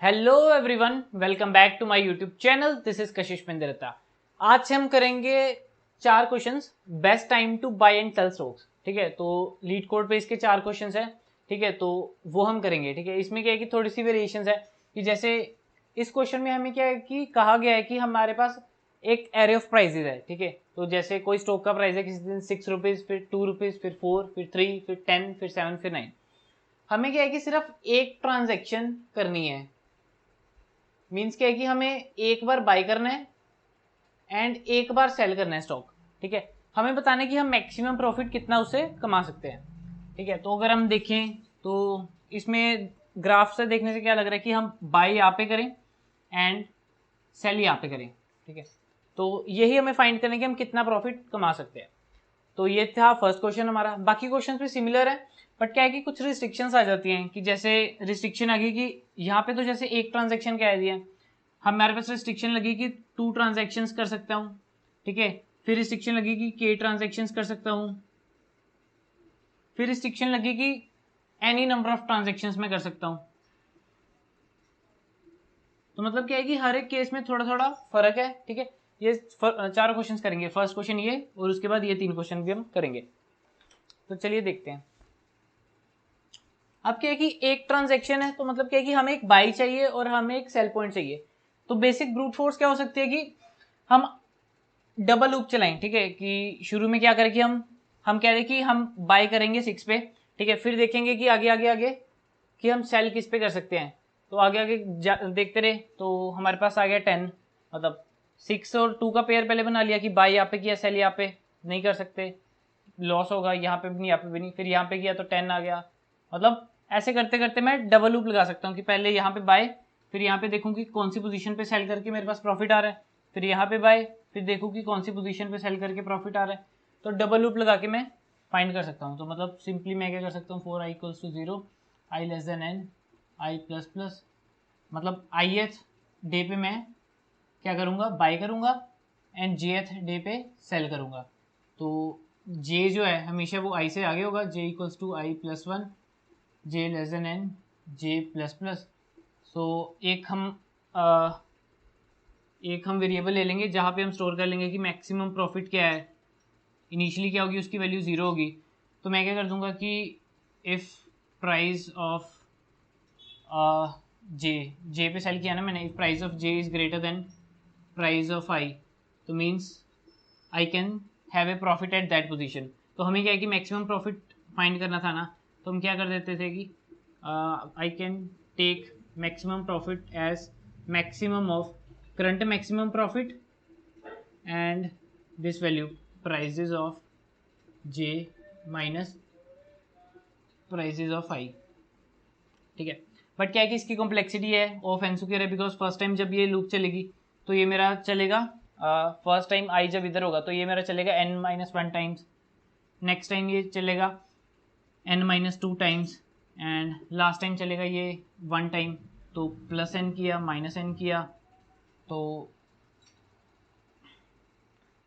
Hello everyone, welcome back to my YouTube channel. This is Kashish Mendiratta. आज से हम करेंगे 4 questions, best time to buy and sell stocks. ठीक है, तो लीड कोड पे इसके 4 क्वेश्चंस है। ठीक है, तो वो हम करेंगे। ठीक है, इसमें क्या है कि थोड़ी सी वेरिएशंस है कि जैसे इस क्वेश्चन में हमें क्या है कि कहा गया है कि हमारे पास एक एरे ऑफ प्राइजेज है। ठीक है, तो जैसे कोई स्टॉक का प्राइस है किसी दिन 6 रुपीज़, फिर 2 रुपीज़, फिर 4, फिर 3, फिर 10, फिर 7, फिर 9। हमें क्या है कि सिर्फ एक ट्रांजैक्शन करनी है। मीन्स क्या है कि हमें एक बार बाय करना है एंड एक बार सेल करना है स्टॉक। ठीक है, हमें बताना है कि हम मैक्सिमम प्रॉफिट कितना उससे कमा सकते हैं। ठीक है, तो अगर हम देखें तो इसमें ग्राफ से देखने से क्या लग रहा है कि हम बाय यहाँ पे करें एंड सेल यहाँ पे करें। ठीक है, तो यही हमें फाइंड करना है कि हम कितना प्रॉफिट कमा सकते हैं। तो ये था फर्स्ट क्वेश्चन हमारा। बाकी क्वेश्चन भी सिमिलर है, बट क्या है कि कुछ रिस्ट्रिक्शंस आ जाती हैं कि जैसे रिस्ट्रिक्शन आ गई कि यहाँ पे तो जैसे एक ट्रांजैक्शन कह दिया, हमारे पास रिस्ट्रिक्शन लगी कि 2 ट्रांजैक्शंस कर सकता हूँ। ठीक है, फिर रिस्ट्रिक्शन लगी कि k ट्रांजैक्शंस कर सकता हूँ, फिर रिस्ट्रिक्शन लगी कि एनी नंबर ऑफ ट्रांजैक्शंस में कर सकता हूँ। तो मतलब क्या है कि हर एक केस में थोड़ा थोड़ा फर्क है। ठीक है, ये 4 क्वेश्चंस करेंगे। फर्स्ट क्वेश्चन ये, और उसके बाद ये 3 क्वेश्चन भी हम करेंगे। तो चलिए देखते हैं। अब क्या है कि एक ट्रांजैक्शन है, तो मतलब क्या है कि हमें एक बाई चाहिए और हमें एक सेल पॉइंट चाहिए। तो बेसिक ब्रूट फोर्स क्या हो सकती है कि हम डबल लूप चलाएं। ठीक है, कि शुरू में क्या करें कि हम कह रहे कि हम बाय करेंगे 6 पे। ठीक है, फिर देखेंगे कि आगे आगे आगे कि हम सेल किस पे कर सकते हैं। तो आगे आगे देखते रहे तो हमारे पास आ गया 10। मतलब 6 और 2 का पेयर पहले बना लिया कि बाय यहाँ पे किया, सेल यहाँ पे नहीं कर सकते, लॉस होगा। यहाँ पे भी नहीं, यहाँ पे भी नहीं, फिर यहाँ पे किया तो 10 आ गया। मतलब ऐसे करते करते मैं डबल लूप लगा सकता हूँ कि पहले यहाँ पे बाय, फिर यहाँ पे देखूँ कि कौन सी पोजीशन पे सेल करके मेरे पास प्रॉफिट आ रहा है, फिर यहाँ पे बाय, फिर देखूँ कि कौन सी पोजीशन पे सेल करके प्रॉफिट आ रहा है। तो डबल लूप लगा के मैं फाइंड कर सकता हूँ। तो मतलब सिंपली मैं क्या कर सकता हूँ, 4i equals to 0, i less than n, i plus plus, मतलब ith डे पे मैं क्या करूँगा, बाय करूँगा एंड jth डे पे सेल करूँगा। तो j जो है हमेशा वो i से आगे होगा, j equals to i plus 1, j less than n, j plus plus. So एक हम वेरिएबल ले लेंगे जहाँ पे हम स्टोर कर लेंगे कि मैक्सिमम प्रॉफिट क्या है। इनिशियली क्या होगी, उसकी वैल्यू 0 होगी। तो मैं क्या कर दूंगा कि इफ़ प्राइस ऑफ जे पे सेल किया ना मैंने, if price of J is greater than price of I, तो means I can have a profit at that position. तो हमें क्या है कि मैक्सिमम प्रॉफिट फाइंड करना था ना, तो हम क्या कर देते थे कि I can take maximum profit as maximum of current maximum profit and this value prices of J minus prices of I. ठीक है, बट क्या है कि इसकी कॉम्प्लेक्सिटी है ऑफ एन स्क्वायर है, बिकॉज फर्स्ट टाइम जब ये लूप चलेगी तो ये मेरा चलेगा, फर्स्ट टाइम आई जब इधर होगा तो ये मेरा चलेगा n minus 1 times, next time ये चलेगा n minus 2 times, and last time चलेगा ये 1 टाइम। तो प्लस n किया, माइनस n किया, तो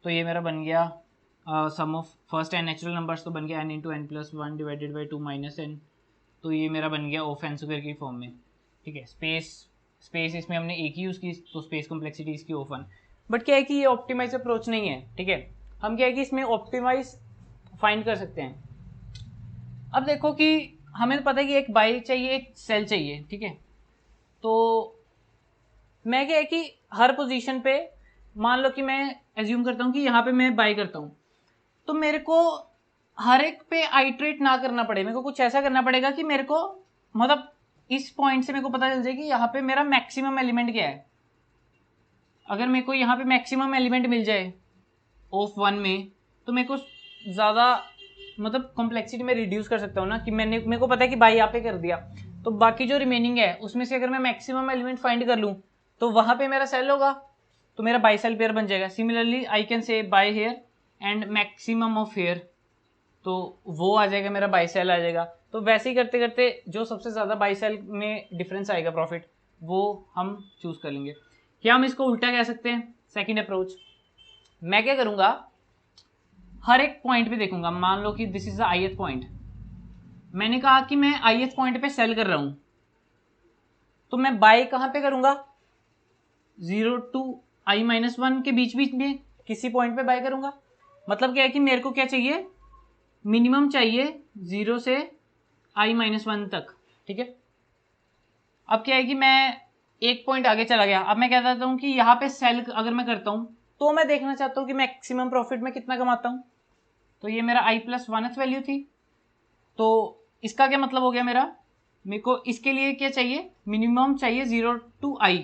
ये मेरा बन गया sum of first N natural numbers, तो बन गया n into N plus 1 divided by 2 minus n। तो ये मेरा बन गया ऑफ एन स्क्वायर की फॉर्म में। ठीक है, स्पेस इसमें हमने एक ही यूज़ की, तो स्पेस कॉम्प्लेक्सिटी इसकी ऑफ 1। बट क्या है कि ये ऑप्टिमाइज अप्रोच नहीं है। ठीक है, हम क्या है कि इसमें ऑप्टिमाइज फाइंड कर सकते हैं। अब देखो कि हमें पता है कि एक बाई चाहिए, एक सेल चाहिए। ठीक है, तो मैं क्या है कि हर पोजीशन पे मान लो कि मैं एज्यूम करता हूँ कि यहाँ पे मैं बाई करता हूँ, तो मेरे को हर एक पे आइट्रेट ना करना पड़े। मेरे को कुछ ऐसा करना पड़ेगा कि मेरे को मतलब इस पॉइंट से मेरे को पता चल जाए कि यहाँ पे मेरा मैक्सिमम एलिमेंट क्या है। अगर मेरे को यहाँ पे मैक्सिमम एलिमेंट मिल जाए ऑफ 1 में, तो मेरे को ज़्यादा मतलब कॉम्प्लेक्सिटी में रिड्यूस कर सकता हूँ ना, कि मेरे को पता है कि बाई यहाँ पे कर दिया, तो बाकी जो रिमेनिंग है उसमें से अगर मैं मैक्सिमम एलिमेंट फाइंड कर लूँ तो वहाँ पे मेरा सेल होगा, तो मेरा बाई सेल पेयर बन जाएगा। Similarly I can say buy here and maximum of here, तो वो आ जाएगा, मेरा बाई सेल आ जाएगा। तो वैसे ही करते करते जो सबसे ज़्यादा बाई सेल में डिफरेंस आएगा प्रॉफिट, वो हम चूज कर लेंगे। क्या हम इसको उल्टा कह सकते हैं, सेकंड अप्रोच। मैं क्या करूँगा, हर एक पॉइंट पे देखूंगा। मान लो कि this is the ith point, मैंने कहा कि मैं ith पॉइंट पे सेल कर रहा हूँ, तो मैं बाय कहाँ पे करूंगा, 0 to i-1 के बीच बीच में किसी पॉइंट पे बाय करूंगा। मतलब क्या है कि मेरे को क्या चाहिए, मिनिमम चाहिए 0 से i-1 तक, ठीक है। अब क्या है कि मैं एक पॉइंट आगे चला गया, अब मैं कह देता हूँ कि यहाँ पे सेल अगर मैं करता हूँ तो मैं देखना चाहता हूँ कि मैक्सिमम प्रॉफिट में कितना कमाता हूँ। तो ये मेरा i+1th वैल्यू थी, तो इसका क्या मतलब हो गया, मेरे को इसके लिए क्या चाहिए, मिनिमम चाहिए 0 to i।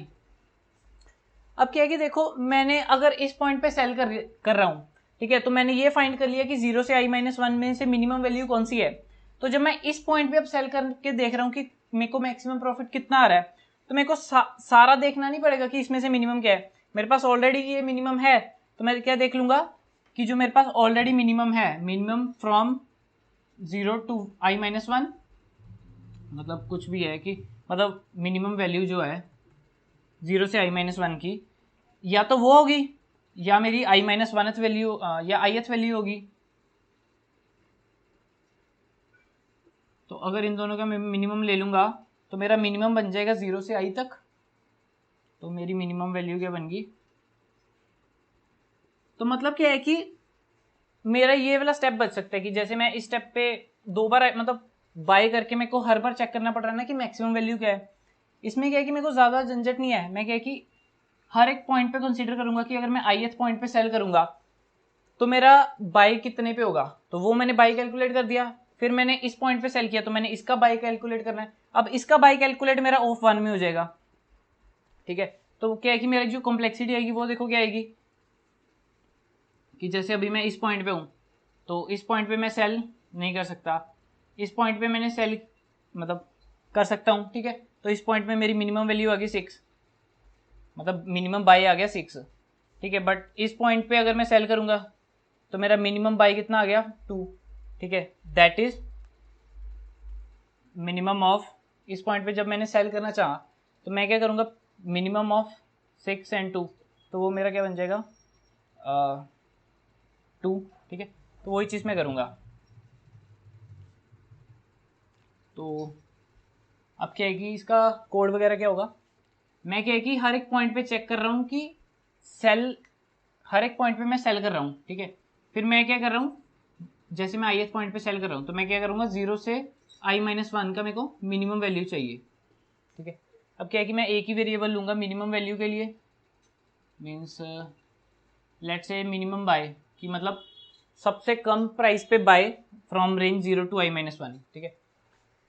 अब क्या है कि देखो मैंने अगर इस पॉइंट पे सेल कर रहा हूँ, ठीक है, तो मैंने ये फाइंड कर लिया कि 0 से i-1 में से मिनिमम वैल्यू कौन सी है। तो जब मैं इस पॉइंट पे अब सेल करके देख रहा हूँ कि मेरे को मैक्सिमम प्रॉफिट कितना आ रहा है, तो मेरे को सारा देखना नहीं पड़ेगा कि इसमें से मिनिमम क्या है, मेरे पास ऑलरेडी ये मिनिमम है। तो मैं क्या देख लूंगा कि जो मेरे पास ऑलरेडी मिनिमम है, मिनिमम फ्रॉम 0 to i-1, मतलब कुछ भी है कि मतलब मिनिमम वैल्यू जो है 0 से i-1 की, या तो वो होगी या मेरी i-1th वैल्यू या ith वैल्यू होगी। तो अगर इन दोनों का मैं मिनिमम ले लूंगा तो मेरा मिनिमम बन जाएगा 0 से i तक। तो मेरी मिनिमम वैल्यू क्या बन गई, तो मतलब क्या है कि मेरा ये वाला स्टेप बच सकता है कि जैसे मैं इस स्टेप पे 2 बार मतलब बाय करके मेरे को हर बार चेक करना पड़ रहा है ना कि मैक्सिमम वैल्यू क्या है। इसमें क्या है कि मेरे को ज़्यादा झंझट नहीं है, मैं क्या है कि हर एक पॉइंट पे कंसीडर करूंगा कि अगर मैं ith पॉइंट पे सेल करूंगा तो मेरा बाय कितने पे होगा, तो वो मैंने बाय कैलकुलेट कर दिया। फिर मैंने इस पॉइंट पे सेल किया तो मैंने इसका बाय कैलकुलेट करना है। अब इसका बाय कैलकुलेट मेरा ऑफ 1 में हो जाएगा, ठीक है। तो क्या है कि मेरी जो कॉम्प्लेक्सिटी आएगी वो देखो क्या आएगी कि जैसे अभी मैं इस पॉइंट पे हूँ तो इस पॉइंट पे मैं सेल नहीं कर सकता, इस पॉइंट पे मैंने सेल मतलब कर सकता हूँ, ठीक है। तो इस पॉइंट पे मेरी मिनिमम वैल्यू आ गई 6, मतलब मिनिमम बाय आ गया 6, ठीक है। बट इस पॉइंट पे अगर मैं सेल करूंगा तो मेरा मिनिमम बाय कितना आ गया 2, ठीक है। दैट इज मिनिमम ऑफ, इस पॉइंट पे जब मैंने सेल करना चाहा तो मैं क्या करूँगा, मिनिमम ऑफ 6 and 2, तो वो मेरा क्या बन जाएगा 2, ठीक है। तो वही चीज़ मैं करूँगा। तो अब क्या है कि इसका कोड वगैरह क्या होगा, मैं क्या है कि हर एक पॉइंट पे चेक कर रहा हूँ कि सेल, हर एक पॉइंट पे मैं सेल कर रहा हूँ, ठीक है। फिर मैं क्या कर रहा हूँ, जैसे मैं ith पॉइंट पे सेल कर रहा हूँ तो मैं क्या करूँगा 0 से i-1 का मेरे को मिनिमम वैल्यू चाहिए, ठीक है। अब क्या है कि मैं एक ही वेरिएबल लूँगा मिनिमम वैल्यू के लिए, means let's say minimum buy कि मतलब सबसे कम प्राइस पे buy from range 0 to i-1, ठीक है।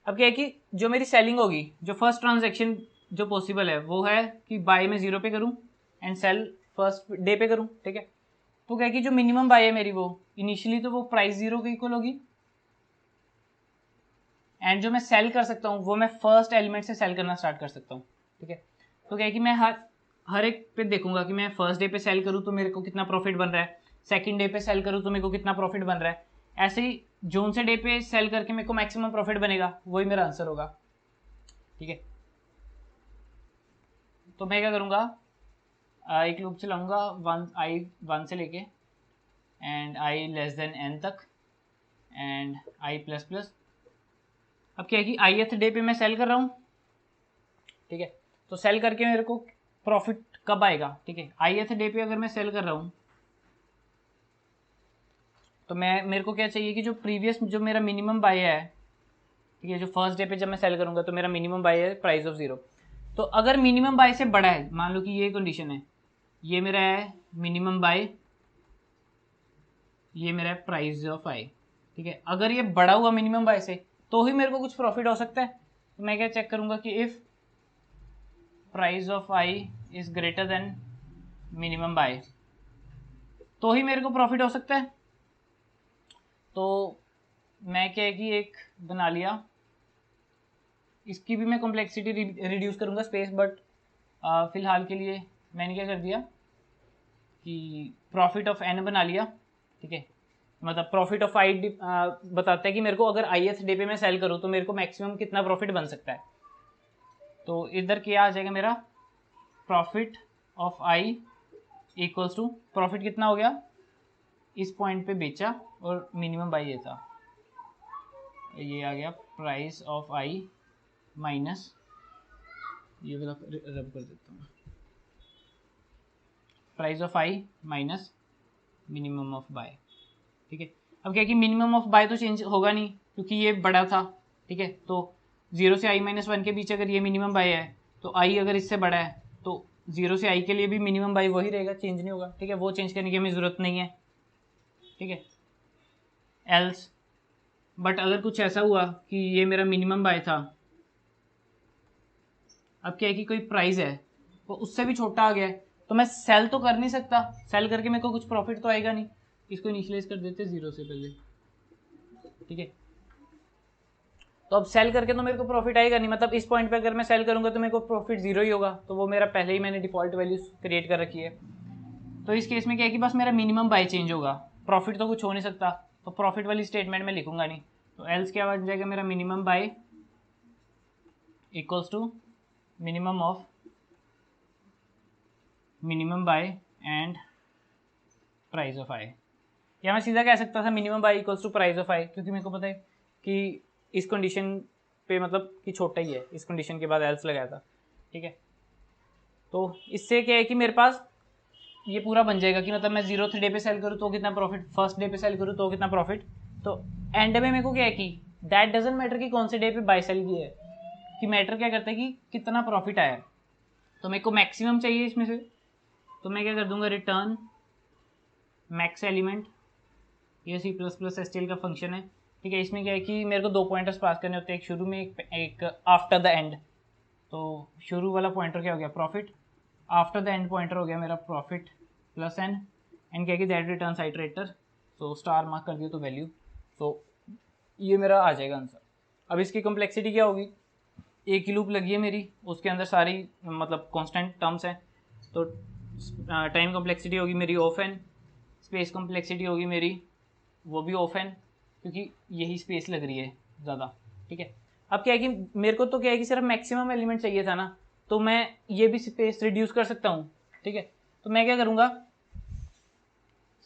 अब क्या है कि जो मेरी सेलिंग होगी, जो फर्स्ट ट्रांजेक्शन जो पॉसिबल है वो है कि बाय मैं 0 पे करूँ एंड सेल फर्स्ट डे पे करूँ, ठीक है। तो क्या है कि जो मिनिमम बाय है मेरी वो इनिशियली तो वो प्राइस 0 के इक्वल होगी, एंड जो मैं सेल कर सकता हूँ वो मैं फर्स्ट एलिमेंट से सेल करना स्टार्ट कर सकता हूँ, ठीक है। तो क्या है कि मैं हर एक पे देखूंगा कि मैं फर्स्ट डे पे सेल करूँ तो मेरे को कितना प्रॉफिट बन रहा है, सेकंड डे पे सेल करूँ तो मेरे को कितना प्रॉफिट बन रहा है, ऐसे ही जोन से डे पे सेल करके मेरे को मैक्सिमम प्रॉफिट बनेगा, वही मेरा आंसर होगा, ठीक है। तो मैं क्या करूँगा, एक लूप चलाऊंगा 1 से लेके एंड i n तक एंड i++। अब क्या है कि ith डे पे मैं सेल कर रहा हूँ, ठीक है। तो सेल करके मेरे को प्रॉफिट कब आएगा, ठीक है। ith डे पे अगर मैं सेल कर रहा हूँ तो मेरे को क्या चाहिए कि जो प्रीवियस जो मेरा मिनिमम बाय है, ठीक है, जो फर्स्ट डे पे जब मैं सेल करूँगा तो मेरा मिनिमम बाय है प्राइस ऑफ 0। तो अगर मिनिमम बाय से बड़ा है, मान लो कि ये कंडीशन है, ये मेरा है मिनिमम बाय, ये मेरा है प्राइस ऑफ आई, ठीक है। अगर ये बड़ा हुआ मिनिमम बाय से तो ही मेरे को कुछ प्रॉफिट हो सकता है। तो मैं क्या चेक करूँगा कि if price of i is greater than minimum buy तो ही मेरे को प्रॉफिट हो सकता है। तो मैं क्या है कि एक बना लिया, इसकी भी मैं कॉम्प्लेक्सिटी रिड्यूस करूँगा स्पेस, बट फिलहाल के लिए मैंने क्या कर दिया कि प्रॉफिट ऑफ एन बना लिया, ठीक है। मतलब प्रॉफिट ऑफ आई बताता है कि मेरे को अगर ith डे पे मैं सेल करूँ तो मेरे को मैक्सिमम कितना प्रॉफिट बन सकता है। तो इधर क्या आ जाएगा मेरा, profit of i equals to, profit कितना हो गया, इस पॉइंट पे बेचा और मिनिमम बाई ये था, ये आ गया प्राइस ऑफ आई माइनस ये वाला रब कर देता हूँ, price of i minus minimum of buy. ठीक है, अब क्या है कि मिनिमम ऑफ बाय तो चेंज होगा नहीं क्योंकि ये बड़ा था। ठीक है, तो 0 से i-1 के बीच अगर ये मिनिमम बाय है तो i अगर इससे बड़ा है तो 0 से i के लिए भी मिनिमम बाय वही रहेगा, चेंज नहीं होगा। ठीक है, वो चेंज करने की हमें ज़रूरत नहीं है। ठीक है, एल्स बट अगर कुछ ऐसा हुआ कि ये मेरा मिनिमम बाय था, अब क्या है कि कोई प्राइस है वो उससे भी छोटा आ गया है, तो मैं सेल तो कर नहीं सकता, सेल करके मेरे को कुछ प्रॉफिट तो आएगा नहीं। इसको इनिशियलाइज कर देते 0 से पहले। ठीक है, तो अब सेल करके तो मेरे को प्रॉफिट आएगा नहीं, मतलब इस पॉइंट पे अगर मैं सेल करूंगा तो मेरे को प्रॉफिट 0 ही होगा, तो वो मेरा पहले ही मैंने डिफॉल्ट वैल्यू क्रिएट कर रखी है। तो इस केस में क्या है कि बस मेरा मिनिमम बाय चेंज होगा, प्रॉफिट तो कुछ हो नहीं सकता, तो प्रॉफिट वाली स्टेटमेंट में लिखूंगा नहीं। तो एल्स क्या बन जाएगा, मेरा minimum buy equals to minimum of minimum buy and price of I, या मैं सीधा कह सकता था minimum buy equals to price of I, क्योंकि मेरे को पता है कि इस कंडीशन पे मतलब कि छोटा ही है, इस कंडीशन के बाद एल्स लगाया था। ठीक है, तो इससे क्या है कि मेरे पास ये पूरा बन जाएगा कि मतलब मैं 0th डे पे सेल करूँ तो कितना प्रॉफिट, फर्स्ट डे पे सेल करूँ तो कितना प्रॉफिट। तो एंड में मेरे को क्या है कि दैट डजंट मैटर कि कौन से डे पे बाय सेल किया है, कि मैटर क्या करता है कि कितना प्रॉफिट आया। तो मेरे को मैक्सिमम चाहिए इसमें से, तो मैं क्या कर दूंगा, रिटर्न मैक्स एलिमेंट, ये C++ STL का फंक्शन है। ठीक है, इसमें क्या है कि मेरे को 2 पॉइंटर्स पास करने होते हैं, एक शुरू में एक आफ्टर द एंड। तो शुरू वाला पॉइंटर क्या हो गया, profit, after the end pointer हो गया मेरा प्रॉफिट प्लस एन, एंड क्या है कि that returns iterator, so star mark कर दिया तो वैल्यू, तो ये मेरा आ जाएगा आंसर। अब इसकी कॉम्प्लेक्सिटी क्या होगी, एक ही लूप लगी है मेरी, उसके अंदर सारी मतलब कांस्टेंट टर्म्स हैं, तो टाइम कॉम्प्लेक्सिटी होगी मेरी ऑफ एन, स्पेस कॉम्प्लेक्सिटी होगी मेरी वो भी ऑफ एन, क्योंकि यही स्पेस लग रही है ज़्यादा। ठीक है, अब क्या है कि मेरे को तो क्या है कि सिर्फ मैक्सिमम एलिमेंट चाहिए था ना, तो मैं ये भी स्पेस रिड्यूस कर सकता हूँ। ठीक है, तो मैं क्या करूँगा,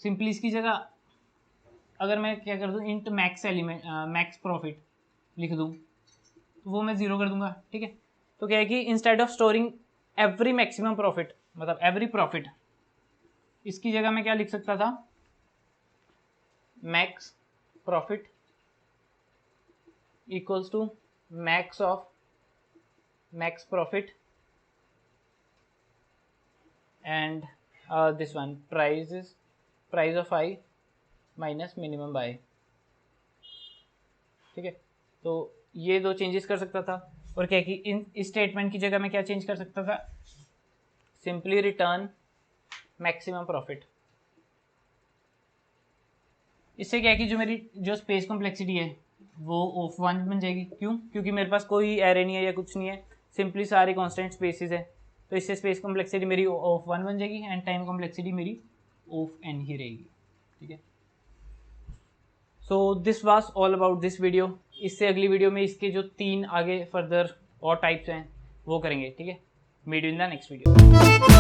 सिंपली इसकी जगह अगर मैं क्या कर दूँ, int max element max profit लिख दूँ तो वो मैं 0 कर दूंगा। ठीक है, तो क्या है कि instead of storing every maximum profit, मतलब एवरी प्रॉफिट, इसकी जगह मैं क्या लिख सकता था, max profit equals to max of max profit and this one price of i minus minimum buy. ठीक है, तो ये 2 चेंजेस कर सकता था, और क्या कि इन स्टेटमेंट की जगह मैं क्या चेंज कर सकता था, सिंपली रिटर्न मैक्सिमम प्रॉफिट। इससे क्या है कि जो मेरी जो स्पेस कॉम्प्लेक्सिटी है वो ऑफ 1 बन जाएगी। क्यों, क्योंकि मेरे पास कोई एरे नहीं है या कुछ नहीं है, सिंपली सारे कांस्टेंट स्पेसेस है, तो इससे स्पेस कॉम्प्लेक्सिटी मेरी ऑफ 1 बन जाएगी एंड टाइम कॉम्प्लेक्सिटी मेरी ऑफ n ही रहेगी। ठीक है, so this was all about this video. इससे अगली वीडियो में इसके जो 3 आगे फर्दर और टाइप्स हैं वो करेंगे। ठीक है, meet you in the next video.